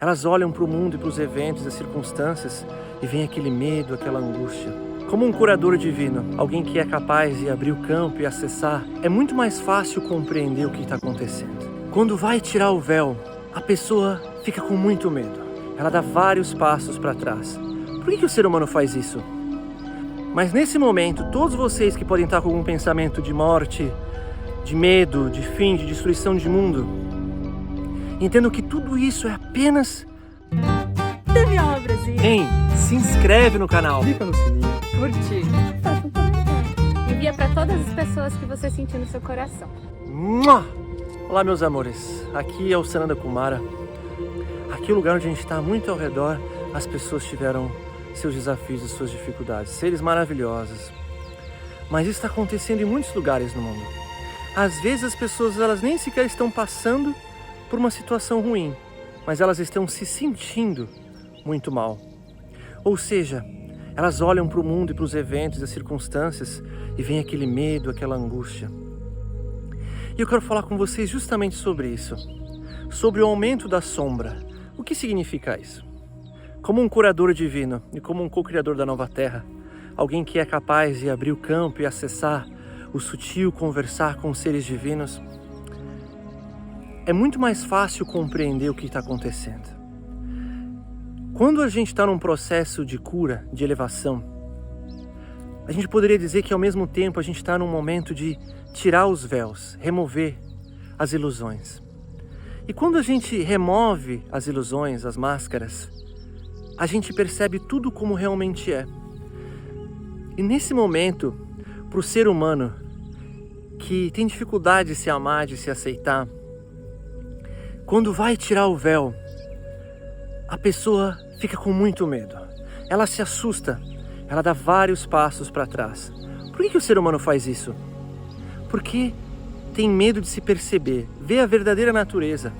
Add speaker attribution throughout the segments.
Speaker 1: Elas olham para o mundo e para os eventos, as circunstâncias, e vem aquele medo, aquela angústia. Como um curador divino, alguém que é capaz de abrir o campo e acessar, é muito mais fácil compreender o que está acontecendo. Quando vai tirar o véu, a pessoa fica com muito medo. Ela dá vários passos para trás. Por que o ser humano faz isso? Mas nesse momento, todos vocês que podem estar com algum pensamento de morte, de medo, de fim, de destruição de mundo, entendam que tudo isso é apenas...
Speaker 2: Deve a obrazinha.
Speaker 1: Hein? Se inscreve no canal.
Speaker 3: Clica no sininho.
Speaker 2: Curte. Faça um comentário. Envia para todas as pessoas que você sentir no seu coração.
Speaker 1: Mua! Olá, meus amores. Aqui é o Sananda Kumara. Aqui é o lugar onde a gente está, muito ao redor. As pessoas tiveram seus desafios e suas dificuldades. Seres maravilhosos. Mas isso está acontecendo em muitos lugares no mundo. Às vezes as pessoas elas nem sequer estão passando por uma situação ruim, mas elas estão se sentindo muito mal. Ou seja, elas olham para o mundo e para os eventos e as circunstâncias e vem aquele medo, aquela angústia. E eu quero falar com vocês justamente sobre isso, sobre o aumento da sombra. O que significa isso? Como um curador divino e como um co-criador da nova terra, alguém que é capaz de abrir o campo e acessar o sutil, conversar com os seres divinos, é muito mais fácil compreender o que está acontecendo. Quando a gente está num processo de cura, de elevação, a gente poderia dizer que ao mesmo tempo a gente está num momento de tirar os véus, remover as ilusões. E quando a gente remove as ilusões, as máscaras, a gente percebe tudo como realmente é. E nesse momento, para o ser humano que tem dificuldade de se amar, de se aceitar, quando vai tirar o véu, a pessoa fica com muito medo. Ela se assusta, ela dá vários passos para trás. Por que o ser humano faz isso? Porque tem medo de se perceber, ver a verdadeira natureza.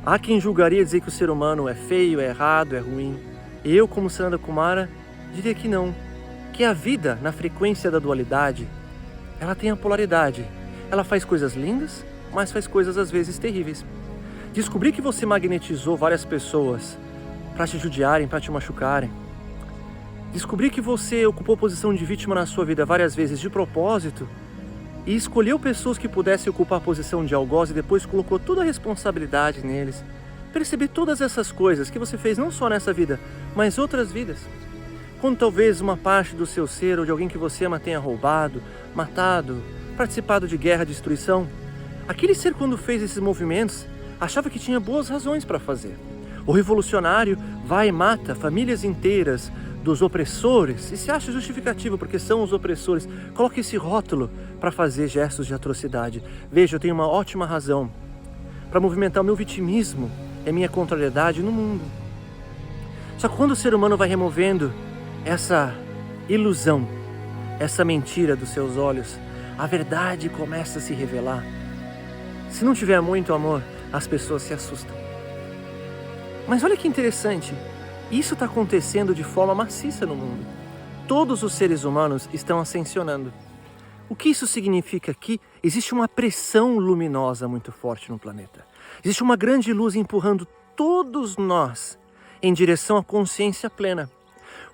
Speaker 1: Há quem julgaria dizer que o ser humano é feio, é errado, é ruim. Eu, como Sananda Kumara, diria que não. Que a vida, na frequência da dualidade, ela tem a polaridade. Ela faz coisas lindas, mas faz coisas às vezes terríveis. Descobrir que você magnetizou várias pessoas para te judiarem, para te machucarem. Descobrir que você ocupou posição de vítima na sua vida várias vezes de propósito e escolheu pessoas que pudessem ocupar a posição de algoz e depois colocou toda a responsabilidade neles. Perceber todas essas coisas que você fez não só nessa vida, mas outras vidas. Quando talvez uma parte do seu ser ou de alguém que você ama tenha roubado, matado, participado de guerra, destruição, aquele ser quando fez esses movimentos achava que tinha boas razões para fazer. O revolucionário vai e mata famílias inteiras dos opressores e se acha justificativo porque são os opressores. Coloca esse rótulo para fazer gestos de atrocidade. Veja, eu tenho uma ótima razão para movimentar o meu vitimismo e a minha contrariedade no mundo. Só que quando o ser humano vai removendo essa ilusão, essa mentira dos seus olhos, a verdade começa a se revelar. Se não tiver muito amor, as pessoas se assustam. Mas olha que interessante, isso está acontecendo de forma maciça no mundo. Todos os seres humanos estão ascensionando. O que isso significa? Que existe uma pressão luminosa muito forte no planeta. Existe uma grande luz empurrando todos nós em direção à consciência plena.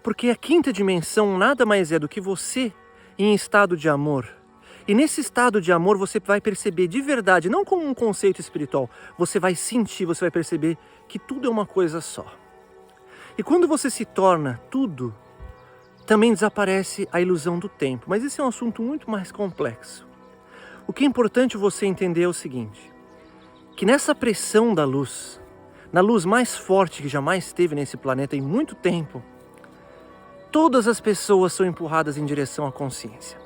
Speaker 1: Porque a quinta dimensão nada mais é do que você em estado de amor. E nesse estado de amor você vai perceber de verdade, não como um conceito espiritual, você vai sentir, você vai perceber que tudo é uma coisa só. E quando você se torna tudo, também desaparece a ilusão do tempo. Mas esse é um assunto muito mais complexo. O que é importante você entender é o seguinte, que nessa pressão da luz, na luz mais forte que jamais teve nesse planeta em muito tempo, todas as pessoas são empurradas em direção à consciência.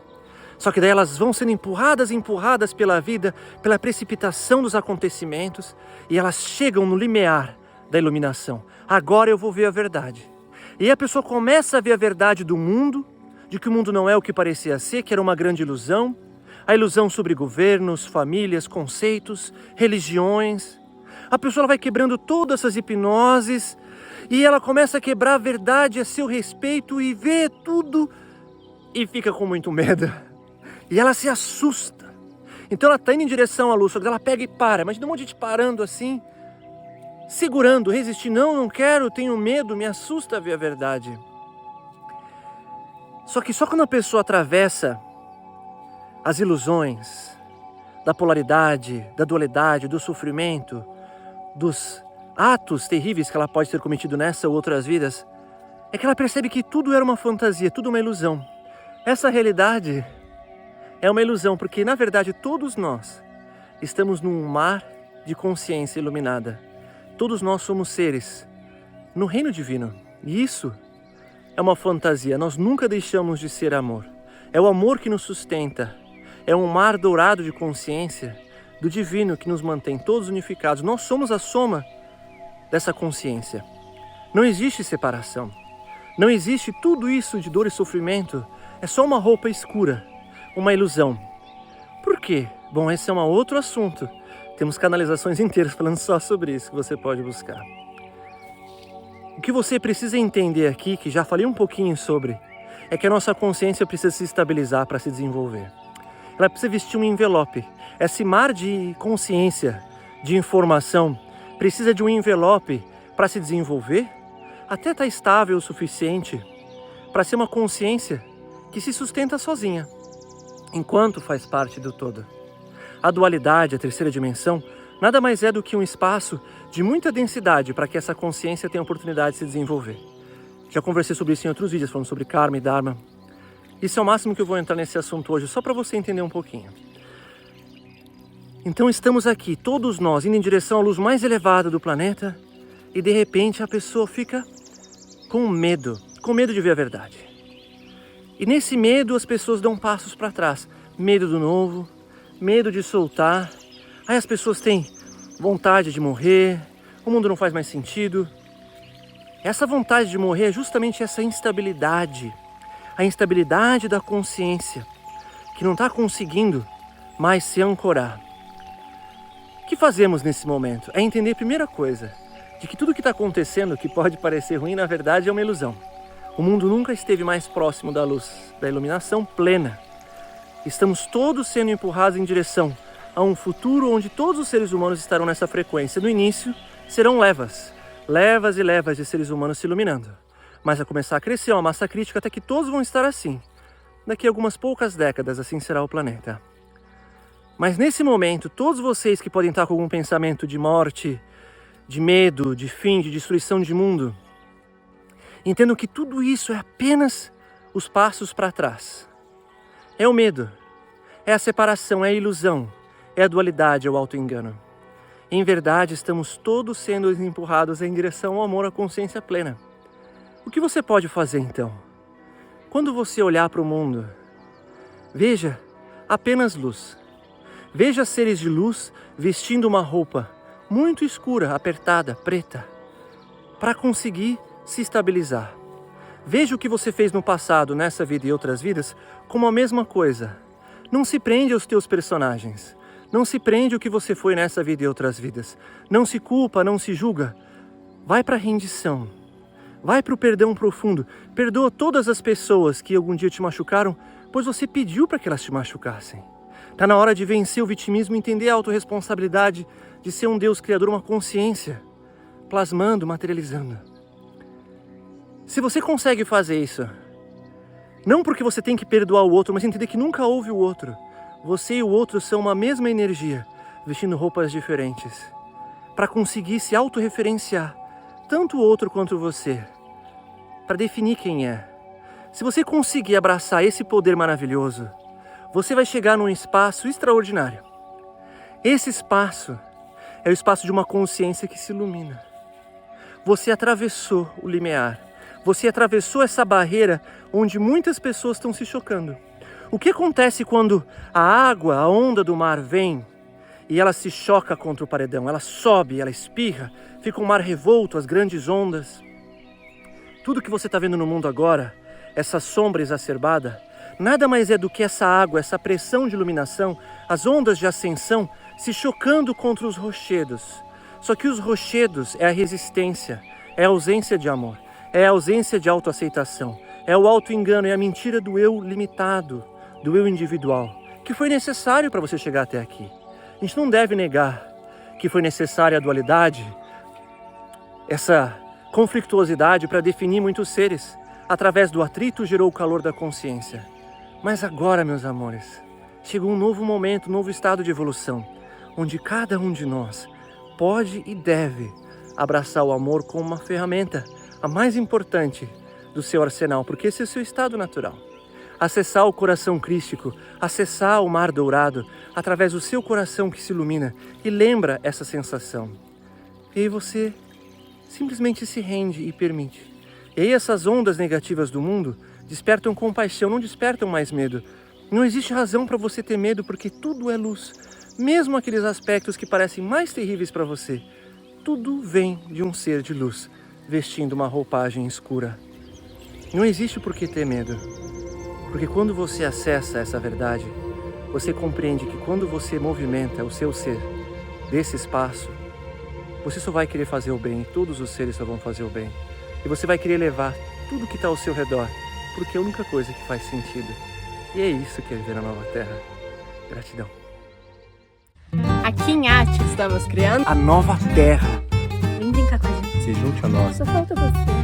Speaker 1: Só que daí elas vão sendo empurradas pela vida, pela precipitação dos acontecimentos, e elas chegam no limiar da iluminação. Agora eu vou ver a verdade. E aí a pessoa começa a ver a verdade do mundo, de que o mundo não é o que parecia ser, que era uma grande ilusão, a ilusão sobre governos, famílias, conceitos, religiões. A pessoa ela vai quebrando todas essas hipnoses, e ela começa a quebrar a verdade a seu respeito e vê tudo, e fica com muito medo. E ela se assusta. Então ela está indo em direção à luz, só que ela pega e para. Imagina um monte de gente parando assim. segurando, resistindo. Não quero, tenho medo, me assusta ver a verdade. Só que só quando a pessoa atravessa as ilusões da polaridade, da dualidade, do sofrimento, dos atos terríveis que ela pode ter cometido nessa ou outras vidas, é que ela percebe que tudo era uma fantasia, tudo uma ilusão. Essa realidade é uma ilusão, porque na verdade todos nós estamos num mar de consciência iluminada. Todos nós somos seres no reino divino. E isso é uma fantasia. Nós nunca deixamos de ser amor. É o amor que nos sustenta. É um mar dourado de consciência do divino que nos mantém todos unificados. Nós somos a soma dessa consciência. Não existe separação. Não existe tudo isso de dor e sofrimento. É só uma roupa escura, uma ilusão. Por quê? Bom, esse é um outro assunto. Temos canalizações inteiras falando só sobre isso que você pode buscar. O que você precisa entender aqui, que já falei um pouquinho sobre, é que a nossa consciência precisa se estabilizar para se desenvolver. Ela precisa vestir um envelope. Esse mar de consciência, de informação, precisa de um envelope para se desenvolver, até estar estável o suficiente para ser uma consciência que se sustenta sozinha, enquanto faz parte do todo. A dualidade, a terceira dimensão, nada mais é do que um espaço de muita densidade para que essa consciência tenha a oportunidade de se desenvolver. Já conversei sobre isso em outros vídeos, falando sobre karma e dharma. Isso é o máximo que eu vou entrar nesse assunto hoje, só para você entender um pouquinho. Então estamos aqui, todos nós, indo em direção à luz mais elevada do planeta, e de repente a pessoa fica com medo de ver a verdade. E nesse medo as pessoas dão passos para trás. Medo do novo, medo de soltar. Aí as pessoas têm vontade de morrer, o mundo não faz mais sentido. Essa vontade de morrer é justamente essa instabilidade. A instabilidade da consciência, que não está conseguindo mais se ancorar. O que fazemos nesse momento? É entender a primeira coisa, de que tudo que está acontecendo, que pode parecer ruim, na verdade é uma ilusão. O mundo nunca esteve mais próximo da luz, da iluminação plena. Estamos todos sendo empurrados em direção a um futuro onde todos os seres humanos estarão nessa frequência. No início, serão levas e levas de seres humanos se iluminando. Mas vai começar a crescer uma massa crítica até que todos vão estar assim. Daqui a algumas poucas décadas, assim será o planeta. Mas nesse momento, todos vocês que podem estar com algum pensamento de morte, de medo, de fim, de destruição de mundo, entendam que tudo isso é apenas os passos para trás. É o medo, é a separação, é a ilusão, é a dualidade, é o auto-engano. Em verdade, estamos todos sendo empurrados em direção ao amor, à consciência plena. O que você pode fazer então? Quando você olhar para o mundo, veja apenas luz. Veja seres de luz vestindo uma roupa muito escura, apertada, preta, para conseguir se estabilizar. Veja o que você fez no passado, nessa vida e outras vidas, como a mesma coisa. Não se prende aos teus personagens. Não se prende ao que você foi nessa vida e outras vidas. Não se culpa, não se julga. Vai para a rendição. Vai para o perdão profundo. Perdoa todas as pessoas que algum dia te machucaram, pois você pediu para que elas te machucassem. Está na hora de vencer o vitimismo e entender a autorresponsabilidade de ser um Deus criador, uma consciência, plasmando, materializando. Se você consegue fazer isso, não porque você tem que perdoar o outro, mas entender que nunca houve o outro. Você e o outro são uma mesma energia, vestindo roupas diferentes, para conseguir se autorreferenciar, tanto o outro quanto você, para definir quem é. Se você conseguir abraçar esse poder maravilhoso, você vai chegar num espaço extraordinário. Esse espaço é o espaço de uma consciência que se ilumina. Você atravessou o limiar. Você atravessou essa barreira onde muitas pessoas estão se chocando. O que acontece quando a água, a onda do mar vem e ela se choca contra o paredão? Ela sobe, ela espirra, fica um mar revolto, as grandes ondas. Tudo que você está vendo no mundo agora, essa sombra exacerbada, nada mais é do que essa água, essa pressão de iluminação, as ondas de ascensão se chocando contra os rochedos. Só que os rochedos é a resistência, é a ausência de amor, é a ausência de autoaceitação, é o auto-engano, é a mentira do eu limitado, do eu individual, que foi necessário para você chegar até aqui. A gente não deve negar que foi necessária a dualidade, essa conflituosidade para definir muitos seres. Através do atrito gerou o calor da consciência. Mas agora, meus amores, chegou um novo momento, um novo estado de evolução, onde cada um de nós pode e deve abraçar o amor como uma ferramenta, a mais importante do seu arsenal, porque esse é o seu estado natural. Acessar o coração crístico, acessar o mar dourado, através do seu coração que se ilumina e lembra essa sensação. E aí você simplesmente se rende e permite. E aí essas ondas negativas do mundo despertam compaixão, não despertam mais medo. Não existe razão para você ter medo, porque tudo é luz. Mesmo aqueles aspectos que parecem mais terríveis para você, tudo vem de um ser de luz, vestindo uma roupagem escura. Não existe por que ter medo, porque quando você acessa essa verdade, você compreende que quando você movimenta o seu ser desse espaço, você só vai querer fazer o bem, e todos os seres só vão fazer o bem. E você vai querer levar tudo que está ao seu redor, porque é a única coisa que faz sentido. E é isso que é viver na Nova Terra. Gratidão.
Speaker 2: Aqui em Arte estamos criando
Speaker 1: A Nova Terra.
Speaker 2: Vem brincar com a gente.
Speaker 1: Se junte a nós.
Speaker 2: Só falta você.